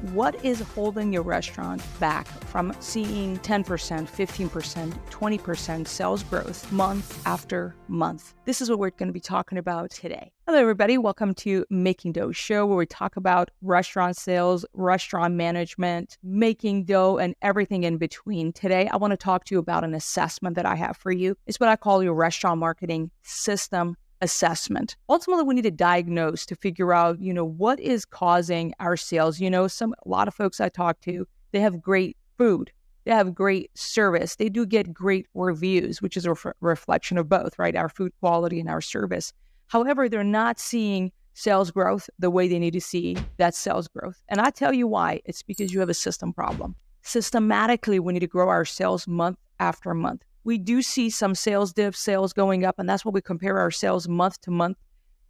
What is holding your restaurant back from seeing 10%, 15%, 20% sales growth month after month? This is what we're going to be talking about today. Hello, everybody. Welcome to Making Dough Show, where we talk about restaurant sales, restaurant management, making dough, and everything in between. Today, I want to talk to you about an assessment that I have for you. It's what I call your restaurant marketing system assessment. Ultimately, we need to diagnose to figure out, what is causing our sales. A lot of folks I talk to, they have great food. They have great service. They do get great reviews, which is a reflection of both, right? Our food quality and our service. However, they're not seeing sales growth the way they need to see that sales growth. And I tell you why. It's because you have a system problem. Systematically, we need to grow our sales month after month. We do see some sales dips, sales going up, and that's what we compare our sales month to month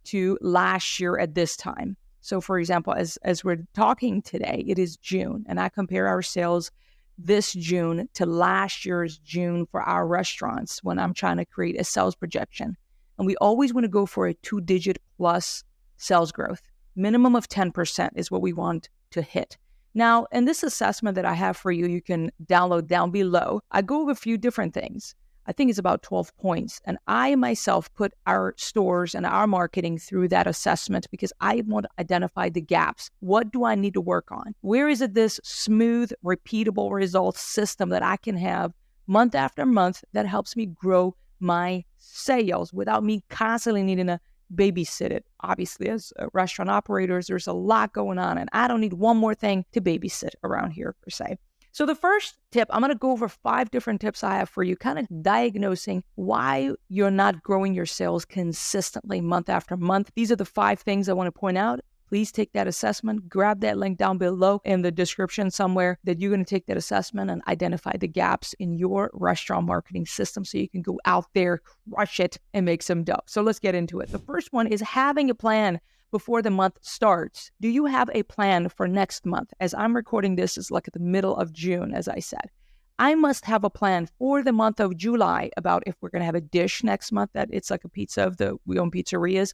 to last year at this time. So for example, as we're talking today, it is June, and I compare our sales this June to last year's June for our restaurants when I'm trying to create a sales projection. And we always want to go for a 2-digit plus sales growth. Minimum of 10% is what we want to hit. Now, in this assessment that I have for you, you can download down below. I go over a few different things. I think it's about 12 points. And I myself put our stores and our marketing through that assessment because I want to identify the gaps. What do I need to work on? Where is it this smooth, repeatable results system that I can have month after month that helps me grow my sales without me constantly needing to babysit it? Obviously, as restaurant operators, there's a lot going on, and I don't need one more thing to babysit around here per se. So the first tip, I'm going to go over 5 different tips I have for you, kind of diagnosing why you're not growing your sales consistently month after month. These are the 5 things I want to point out. Please take that assessment, grab that link down below in the description somewhere that you're going to take that assessment and identify the gaps in your restaurant marketing system so you can go out there, crush it, and make some dough. So let's get into it. The first one is having a plan before the month starts. Do you have a plan for next month? As I'm recording this, it's like at the middle of June, as I said. I must have a plan for the month of July about if we're going to have a dish next month that it's like a pizza we own pizzerias,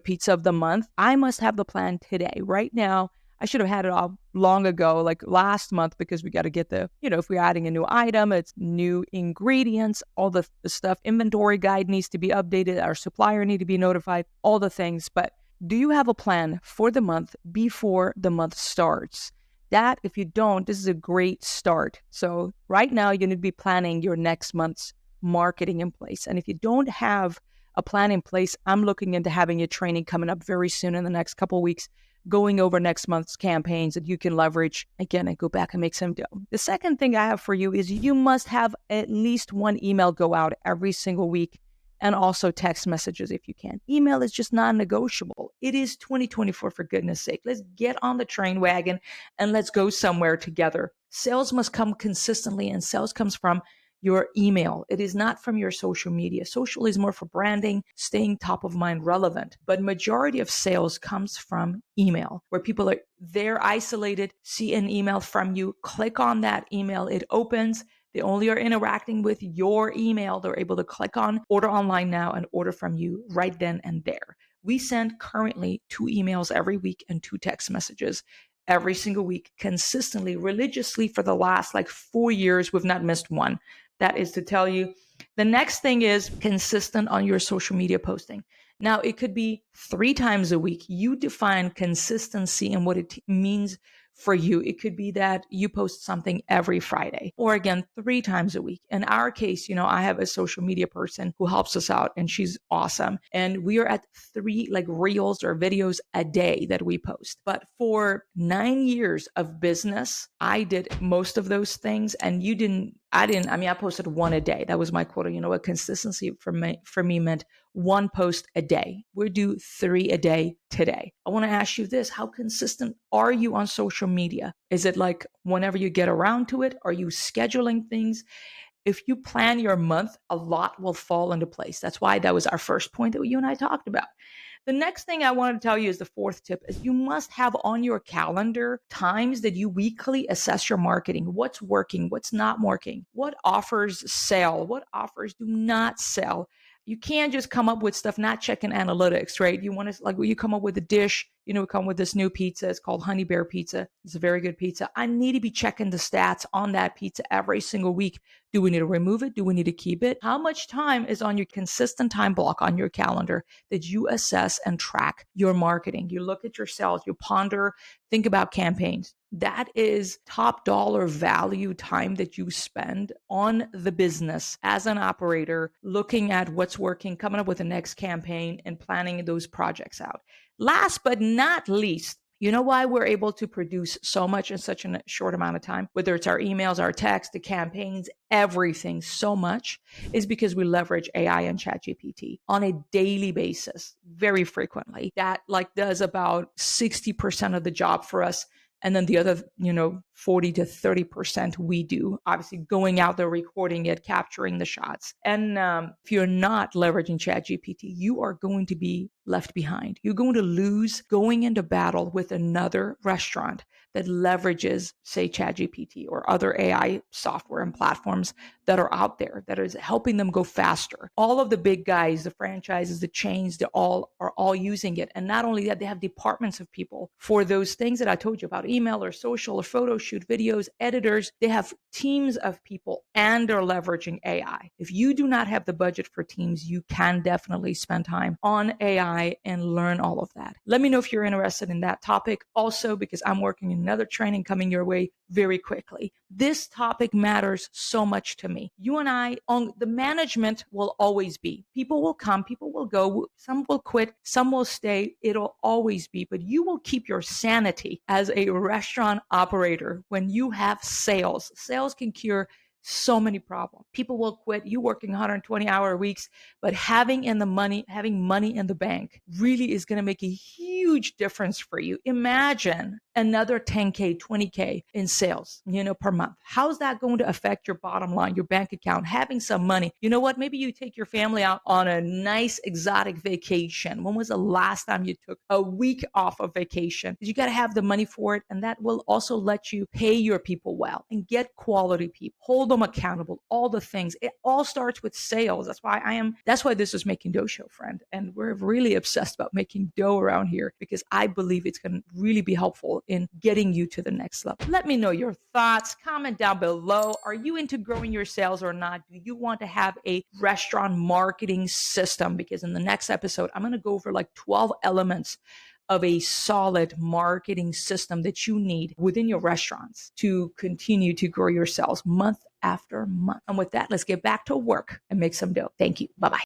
pizza of the month. I must have the plan today. Right now, I should have had it all long ago, like last month, because we got to get if we're adding a new item, it's new ingredients, all the stuff. Inventory guide needs to be updated. Our supplier need to be notified, all the things. But do you have a plan for the month before the month starts? That, if you don't, this is a great start. So right now, you need to be planning your next month's marketing in place. And if you don't have a plan in place, I'm looking into having a training coming up very soon in the next couple of weeks, going over next month's campaigns that you can leverage again and go back and make some dough. The second thing I have for you is you must have at least one email go out every single week, and also text messages if you can. Email is just non-negotiable. It is 2024, for goodness sake. Let's get on the train wagon and let's go somewhere together. Sales must come consistently, and sales comes from your email. It is not from your social media. Social is more for branding, staying top of mind, relevant. But majority of sales comes from email, where people are there isolated, see an email from you, click on that email, it opens. They only are interacting with your email. They're able to click on order online now and order from you right then and there. We send currently 2 emails every week and 2 text messages every single week, consistently, religiously for the last 4 years. We've not missed one. That is to tell you. The next thing is consistent on your social media posting. Now, it could be 3 times a week. You define consistency and what it means for you. It could be that you post something every Friday, or again, 3 times a week. In our case, I have a social media person who helps us out, and she's awesome. And we are at 3 reels or videos a day that we post. But for 9 years of business, I did most of those things, and I posted 1 a day. That was my quota. What consistency for me meant 1 post a day. We do 3 a day today. I want to ask you this. How consistent are you on social media? Is it whenever you get around to it? Are you scheduling things? If you plan your month, a lot will fall into place. That's why that was our first point that you and I talked about. The next thing I want to tell you is the 4th tip is you must have on your calendar times that you weekly assess your marketing. What's working? What's not working? What offers sell? What offers do not sell? You can't just come up with stuff, not checking analytics, right? You want to you come up with a dish, we come with this new pizza. It's called Honey Bear Pizza. It's a very good pizza. I need to be checking the stats on that pizza every single week. Do we need to remove it? Do we need to keep it? How much time is on your consistent time block on your calendar that you assess and track your marketing? You look at your sales, you ponder, think about campaigns. That is top dollar value time that you spend on the business as an operator, looking at what's working, coming up with the next campaign, and planning those projects out. Last but not least, you know why we're able to produce so much in such a short amount of time? Whether it's our emails, our texts, the campaigns, everything so much is because we leverage AI and ChatGPT on a daily basis, very frequently. That does about 60% of the job for us. And then the other, 40 to 30% we do, obviously going out there, recording it, capturing the shots. And if you're not leveraging ChatGPT, you are going to be left behind. You're going to lose going into battle with another restaurant that leverages, say, ChatGPT or other AI software and platforms that are out there that is helping them go faster. All of the big guys, the franchises, the chains, are all using it. And not only that, they have departments of people for those things that I told you about, email or social or photo shoot, videos, editors. They have teams of people and they're leveraging AI. If you do not have the budget for teams, you can definitely spend time on AI and learn all of that. Let me know if you're interested in that topic also, because I'm working in another training coming your way very quickly. This topic matters so much to me. You and I, on the management, will always be. People will come, people will go, some will quit, some will stay. It'll always be, but you will keep your sanity as a restaurant operator when you have sales. Sales can cure so many problems. People will quit. You working 120-hour weeks, but having money in the bank really is going to make a huge difference for you. Imagine another 10K, 20K in sales, per month. How's that going to affect your bottom line, your bank account, having some money? You know what? Maybe you take your family out on a nice exotic vacation. When was the last time you took a week off of vacation? You got to have the money for it. And that will also let you pay your people well and get quality people, hold them accountable, all the things. It all starts with sales. That's why this is Making Dough Show, friend. And we're really obsessed about making dough around here because I believe it's going to really be helpful in getting you to the next level. Let me know your thoughts. Comment down below. Are you into growing your sales or not? Do you want to have a restaurant marketing system? Because in the next episode, I'm going to go over 12 elements of a solid marketing system that you need within your restaurants to continue to grow your sales month after month. And with that, let's get back to work and make some dough. Thank you. Bye-bye.